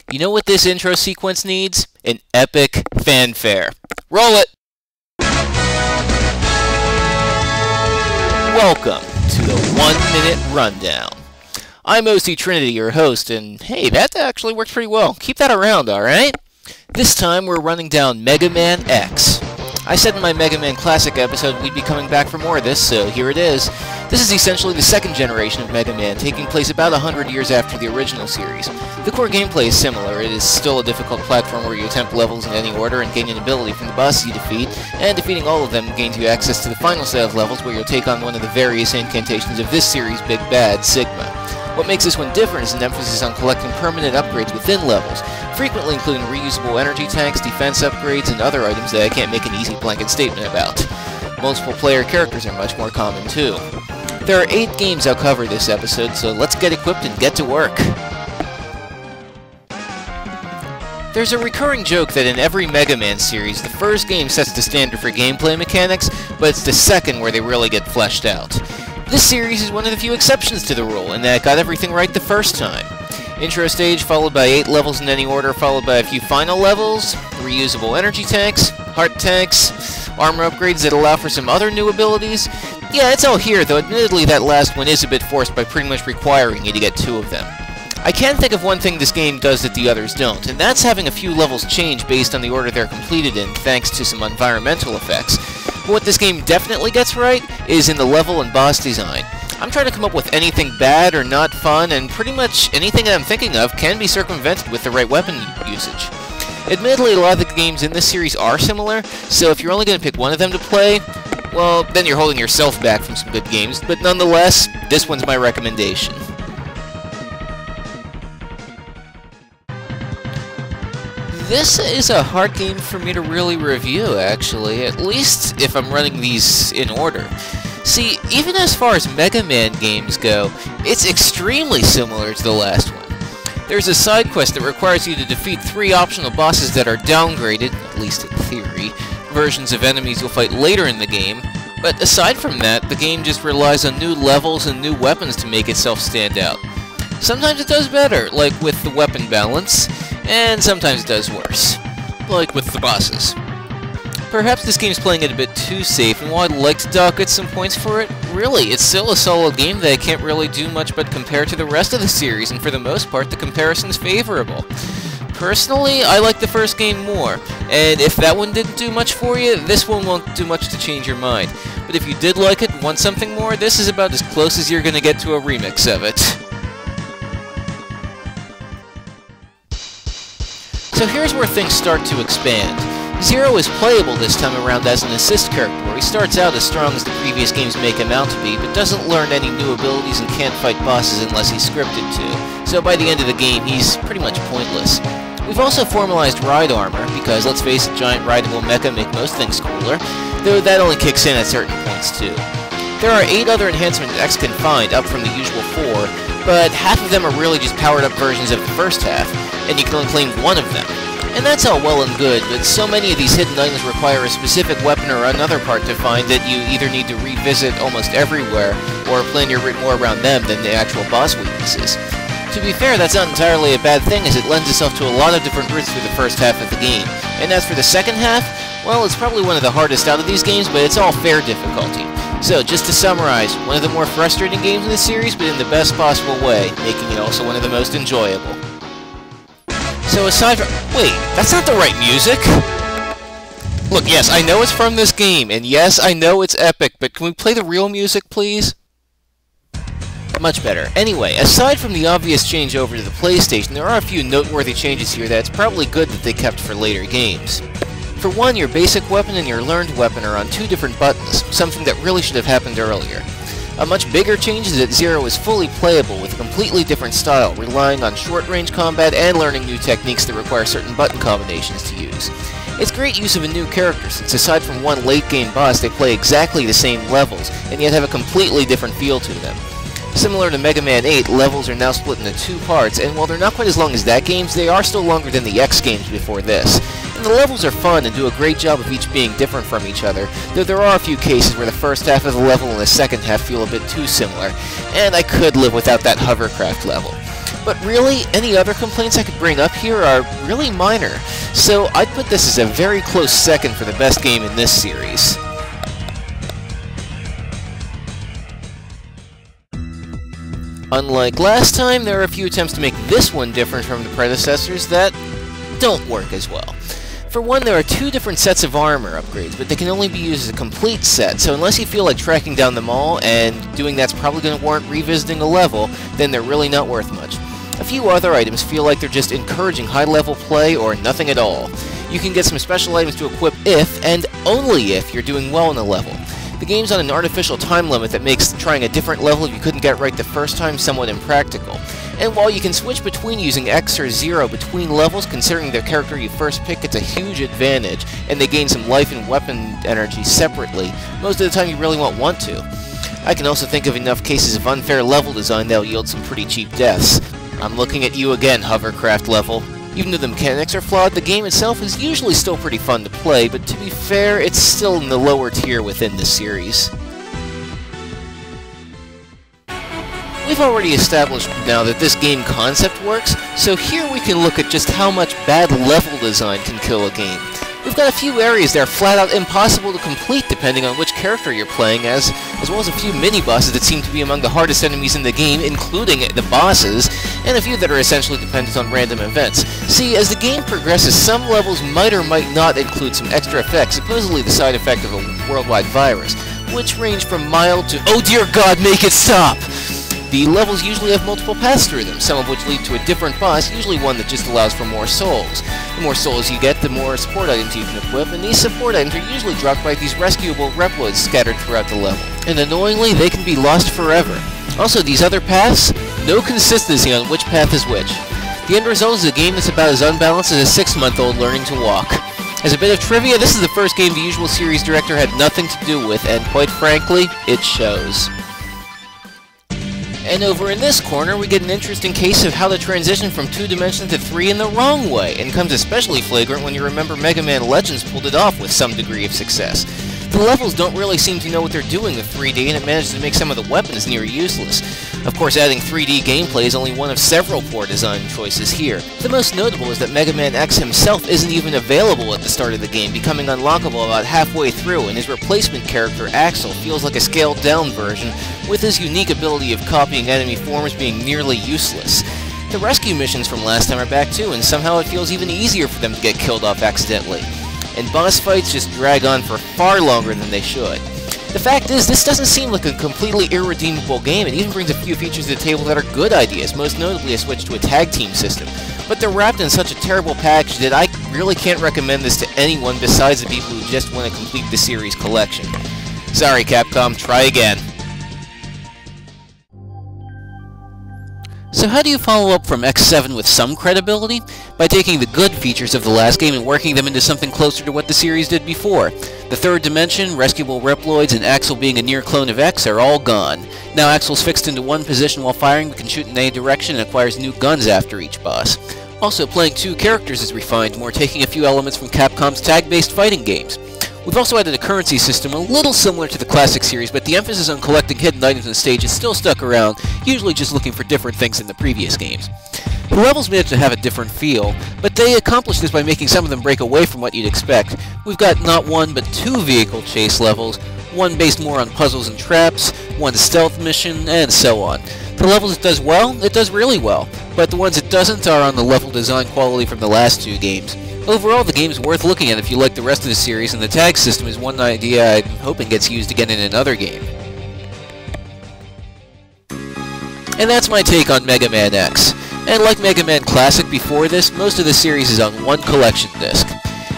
You know what this intro sequence needs? An epic fanfare. Roll it! Welcome to the 1 Minute Rundown. I'm Octrinity, your host, and hey, that actually worked pretty well. Keep that around, alright? This time we're running down Mega Man X. I said in my Mega Man Classic episode we'd be coming back for more of this, so here it is. This is essentially the second generation of Mega Man, taking place about 100 years after the original series. The core gameplay is similar. It is still a difficult platform where you attempt levels in any order and gain an ability from the bosses you defeat, and defeating all of them gains you access to the final set of levels where you'll take on one of the various incantations of this series' big bad, Sigma. What makes this one different is an emphasis on collecting permanent upgrades within levels, frequently including reusable energy tanks, defense upgrades, and other items that I can't make an easy blanket statement about. Multiple player characters are much more common too. There are 8 games I'll cover this episode, so let's get equipped and get to work. There's a recurring joke that in every Mega Man series, the first game sets the standard for gameplay mechanics, but it's the second where they really get fleshed out. This series is one of the few exceptions to the rule, in that it got everything right the first time. Intro stage followed by 8 levels in any order, followed by a few final levels, reusable energy tanks, heart tanks, armor upgrades that allow for some other new abilities. Yeah, it's all here, though admittedly that last one is a bit forced by pretty much requiring you to get 2 of them. I can think of one thing this game does that the others don't, and that's having a few levels change based on the order they're completed in, thanks to some environmental effects. But what this game definitely gets right is in the level and boss design. I'm trying to come up with anything bad or not fun, and pretty much anything that I'm thinking of can be circumvented with the right weapon usage. Admittedly, a lot of the games in this series are similar, so if you're only going to pick one of them to play, well, then you're holding yourself back from some good games, but nonetheless, this one's my recommendation. This is a hard game for me to really review, actually, at least if I'm running these in order. See, even as far as Mega Man games go, it's extremely similar to the last one. There's a side quest that requires you to defeat 3 optional bosses that are downgraded, at least in theory, versions of enemies you'll fight later in the game, but aside from that, the game just relies on new levels and new weapons to make itself stand out. Sometimes it does better, like with the weapon balance, and sometimes it does worse, like with the bosses. Perhaps this game's playing it a bit too safe, and while I'd like to dock at some points for it, really, it's still a solid game that I can't really do much but compare to the rest of the series, and for the most part, the comparison's favorable. Personally, I like the first game more, and if that one didn't do much for you, this one won't do much to change your mind. But if you did like it and want something more, this is about as close as you're gonna get to a remix of it. So here's where things start to expand. Zero is playable this time around as an assist character, where he starts out as strong as the previous games make him out to be, but doesn't learn any new abilities and can't fight bosses unless he's scripted to. So by the end of the game, he's pretty much pointless. We've also formalized ride armor, because let's face it, giant rideable mecha make most things cooler, though that only kicks in at certain points too. There are 8 other enhancements X can find, up from the usual 4, but half of them are really just powered up versions of the first half, and you can only claim 1 of them. And that's all well and good, but so many of these hidden items require a specific weapon or another part to find that you either need to revisit almost everywhere, or plan your route more around them than the actual boss weaknesses. To be fair, that's not entirely a bad thing, as it lends itself to a lot of different routes through the first half of the game. And as for the second half, well, it's probably one of the hardest out of these games, but it's all fair difficulty. So, just to summarize, one of the more frustrating games in the series, but in the best possible way, making it also one of the most enjoyable. So aside from... Wait, that's not the right music! Look, yes, I know it's from this game, and yes, I know it's epic, but can we play the real music, please? Much better. Anyway, aside from the obvious change over to the PlayStation, there are a few noteworthy changes here that it's probably good that they kept for later games. For one, your basic weapon and your learned weapon are on 2 different buttons, something that really should have happened earlier. A much bigger change is that Zero is fully playable with a completely different style, relying on short-range combat and learning new techniques that require certain button combinations to use. It's great use of a new character, since aside from one late-game boss, they play exactly the same levels, and yet have a completely different feel to them. Similar to Mega Man 8, levels are now split into 2 parts, and while they're not quite as long as that game's, they are still longer than the X games before this. And the levels are fun and do a great job of each being different from each other, though there are a few cases where the first half of the level and the second half feel a bit too similar, and I could live without that hovercraft level. But really, any other complaints I could bring up here are really minor, so I'd put this as a very close second for the best game in this series. Unlike last time, there are a few attempts to make this one different from the predecessors that don't work as well. For one, there are 2 different sets of armor upgrades, but they can only be used as a complete set, so unless you feel like tracking down them all, and doing that's probably going to warrant revisiting a level, then they're really not worth much. A few other items feel like they're just encouraging high-level play or nothing at all. You can get some special items to equip if, and only if, you're doing well in a level. The game's on an artificial time limit that makes trying a different level if you couldn't get right the first time somewhat impractical. And while you can switch between using X or 0 between levels, considering the character you first pick, it's a huge advantage, and they gain some life and weapon energy separately. Most of the time you really won't want to. I can also think of enough cases of unfair level design that'll yield some pretty cheap deaths. I'm looking at you again, hovercraft level. Even though the mechanics are flawed, the game itself is usually still pretty fun to play, but to be fair, it's still in the lower tier within the series. We've already established now that this game concept works, so here we can look at just how much bad level design can kill a game. We've got a few areas that are flat out impossible to complete depending on which character you're playing as well as a few mini-bosses that seem to be among the hardest enemies in the game, including the bosses, and a few that are essentially dependent on random events. See, as the game progresses, some levels might or might not include some extra effects, supposedly the side effect of a worldwide virus, which range from mild to, oh dear god, make it stop! The levels usually have multiple paths through them, some of which lead to a different boss, usually one that just allows for more souls. The more souls you get, the more support items you can equip, and these support items are usually dropped by these rescuable Reploids scattered throughout the level. And annoyingly, they can be lost forever. Also, these other paths, no consistency on which path is which. The end result is a game that's about as unbalanced as a 6-month-old learning to walk. As a bit of trivia, this is the first game the usual series director had nothing to do with, and quite frankly, it shows. And over in this corner, we get an interesting case of how to transition from 2 dimensions to 3 in the wrong way, and comes especially flagrant when you remember Mega Man Legends pulled it off with some degree of success. The levels don't really seem to know what they're doing with 3D, and it manages to make some of the weapons near useless. Of course, adding 3D gameplay is only one of several poor design choices here. The most notable is that Mega Man X himself isn't even available at the start of the game, becoming unlockable about halfway through, and his replacement character, Axel, feels like a scaled-down version, with his unique ability of copying enemy forms being nearly useless. The rescue missions from last time are back too, and somehow it feels even easier for them to get killed off accidentally. And boss fights just drag on for far longer than they should. The fact is, this doesn't seem like a completely irredeemable game. It even brings a few features to the table that are good ideas, most notably a switch to a tag team system. But they're wrapped in such a terrible package that I really can't recommend this to anyone besides the people who just want to complete the series collection. Sorry, Capcom, try again. So how do you follow up from X7 with some credibility? By taking the good features of the last game and working them into something closer to what the series did before. The third dimension, rescuable Reploids, and Axel being a near clone of X are all gone. Now Axel's fixed into one position while firing, but can shoot in any direction and acquires new guns after each boss. Also, playing 2 characters is refined more, taking a few elements from Capcom's tag-based fighting games. We've also added a currency system a little similar to the classic series, but the emphasis on collecting hidden items on stage is still stuck around, usually just looking for different things in the previous games. The levels manage to have a different feel, but they accomplish this by making some of them break away from what you'd expect. We've got not 1 but 2 vehicle chase levels, one based more on puzzles and traps, one stealth mission, and so on. The levels it does well, it does really well, but the ones it doesn't are on the level design quality from the last 2 games. Overall, the game's worth looking at if you like the rest of the series, and the tag system is one idea I'm hoping gets used again in another game. And that's my take on Mega Man X. And like Mega Man Classic before this, most of the series is on one collection disc.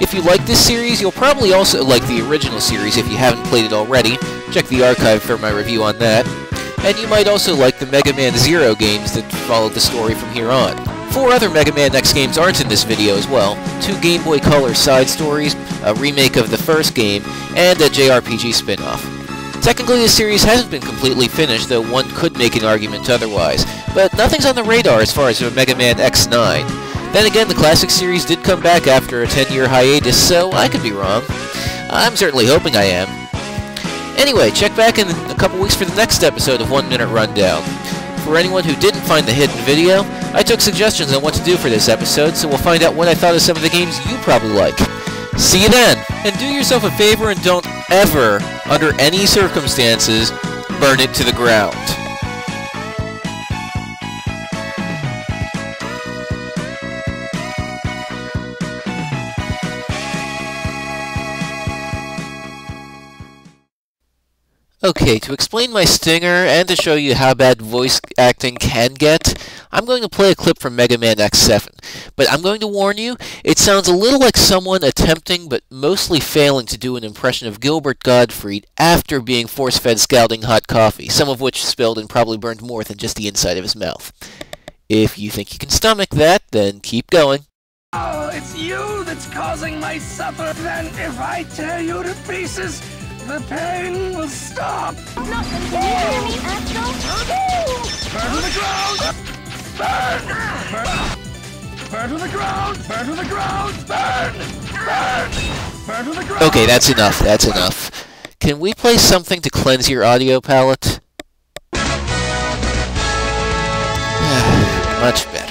If you like this series, you'll probably also like the original series if you haven't played it already. Check the archive for my review on that. And you might also like the Mega Man Zero games that followed the story from here on. 4 other Mega Man X games aren't in this video as well. 2 Game Boy Color side stories, a remake of the first game, and a JRPG spin-off. Technically, the series hasn't been completely finished, though one could make an argument otherwise, but nothing's on the radar as far as Mega Man X9. Then again, the classic series did come back after a 10-year hiatus, so I could be wrong. I'm certainly hoping I am. Anyway, check back in a couple weeks for the next episode of 1 Minute Rundown. For anyone who didn't find the hidden video, I took suggestions on what to do for this episode, so we'll find out what I thought of some of the games you probably like. See you then! And do yourself a favor and don't ever, under any circumstances, burn it to the ground. Okay, to explain my stinger and to show you how bad voice acting can get, I'm going to play a clip from Mega Man X7. But I'm going to warn you, it sounds a little like someone attempting but mostly failing to do an impression of Gilbert Gottfried after being force-fed scalding hot coffee, some of which spilled and probably burned more than just the inside of his mouth. If you think you can stomach that, then keep going. Oh, it's you that's causing my suffer. Then if I tear you to pieces, the pain will stop! Not can you hear me, Astro? Burn to the ground! Burn! Burn to the ground! Burn to the ground! Burn! Burn! Burn to the ground! Okay, that's enough, that's enough. Can we play something to cleanse your audio palette? Much better.